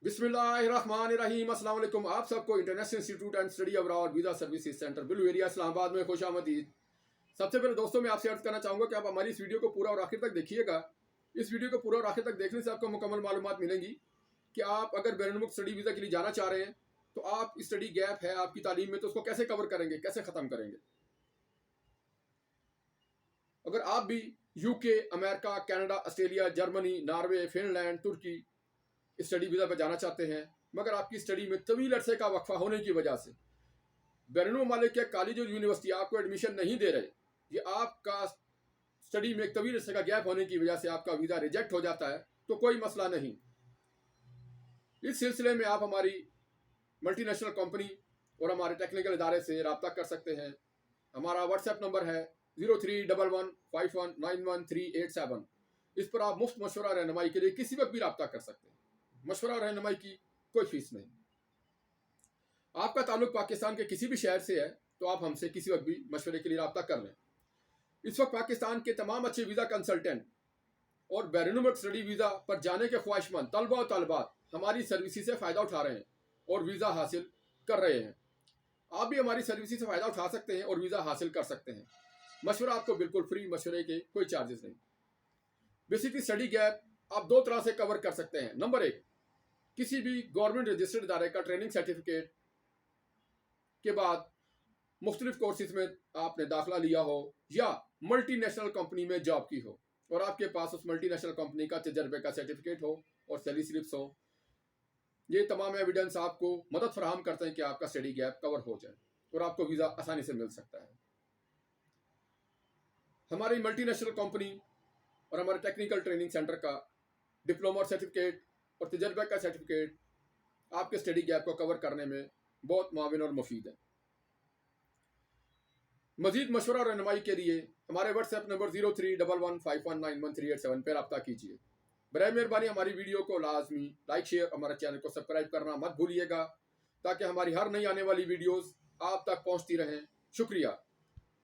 बिस्मिल्लाहिर्रहमानिर्रहीम। अस्सलाम वालेकुम। आप सबको international institute and study abroad visa services centre blue area Islamabad में खुश आमदीद। सबसे पहले दोस्तों मैं आपसे अर्ज करना चाहूँगा कि आप हमारी इस वीडियो को पूरा और आखिर तक देखिएगा। इस वीडियो को पूरा और आखिर तक देखने से आपको मुकम्मल मालूमात मिलेंगी कि आप अगर बैरून-मुल्क स्टडी वीज़ा के लिए जाना चाह रहे हैं तो आप स्टडी गैप है आपकी तालीम में तो उसको कैसे कवर करेंगे, कैसे ख़त्म करेंगे। अगर आप भी UK, America, Canada, Australia, Germany, Norway, Finland, तुर्की स्टडी वीज़ा पर जाना चाहते हैं मगर आपकी स्टडी में तवील अरसे का वक्फा होने की वजह से बैरून ममालिक के कॉलेज और यूनिवर्सिटी आपको एडमिशन नहीं दे रहे, ये आपका स्टडी में एक तवील अरसे का गैप होने की वजह से आपका वीज़ा रिजेक्ट हो जाता है तो कोई मसला नहीं। इस सिलसिले में आप हमारी मल्टीनेशनल कंपनी और हमारे टेक्निकल इदारे से रब्ता कर सकते हैं। हमारा व्हाट्सएप नंबर है 0311519137। इस पर आप मुफ्त मशवरा रहनुमाई के लिए किसी वक्त भी रब्ता कर सकते हैं। मशवरा रहनुमाई की कोई फीस नहीं। आपका ताल्लुक पाकिस्तान के किसी भी शहर से है तो आप हमसे किसी वक्त भी मशवरे के लिए रब्ता कर लें। इस वक्त पाकिस्तान के तमाम अच्छे वीज़ा कंसल्टेंट और बैरून-मुल्क स्टडी वीज़ा पर जाने के ख्वाहिशमंद तलबा और तलबात हमारी सर्विसेज से फ़ायदा उठा रहे हैं और वीज़ा हासिल कर रहे हैं। आप भी हमारी सर्विसेज से फ़ायदा उठा सकते हैं और वीज़ा हासिल कर सकते हैं। मशवरा आपको बिल्कुल फ्री, मशवरे के कोई चार्जेस नहीं। बेसिकली स्टडी गैप आप दो तरह से कवर कर सकते हैं। नंबर एक, किसी भी गवर्नमेंट रजिस्टर्ड इदारे का ट्रेनिंग सर्टिफिकेट के बाद मुख्तलिफ कोर्सेज में आपने दाखिला लिया हो या मल्टीनेशनल कंपनी में जॉब की हो और आपके पास उस मल्टीनेशनल कंपनी का तजर्बे का सर्टिफिकेट हो और सैलरी स्लिप्स हो। ये तमाम एविडेंस आपको मदद फराहम करते हैं कि आपका स्टडी गैप कवर हो जाए और आपको वीज़ा आसानी से मिल सकता है। हमारी मल्टीनेशनल कंपनी और हमारे टेक्निकल ट्रेनिंग सेंटर का डिप्लोमा सर्टिफिकेट और तजर्बे का सर्टिफिकेट आपके स्टडी गैप को कवर करने में बहुत मुआविन और मुफीद है। मजीद मशवरा और रहनुमाई के लिए हमारे व्हाट्सएप नंबर 0311519137 पर रब्ता कीजिए। बराए मेहरबानी हमारी वीडियो को लाजमी लाइक, शेयर, हमारे चैनल को सब्सक्राइब करना मत भूलिएगा ताकि हमारी हर नई आने वाली वीडियोस आप तक पहुंचती रहें। शुक्रिया।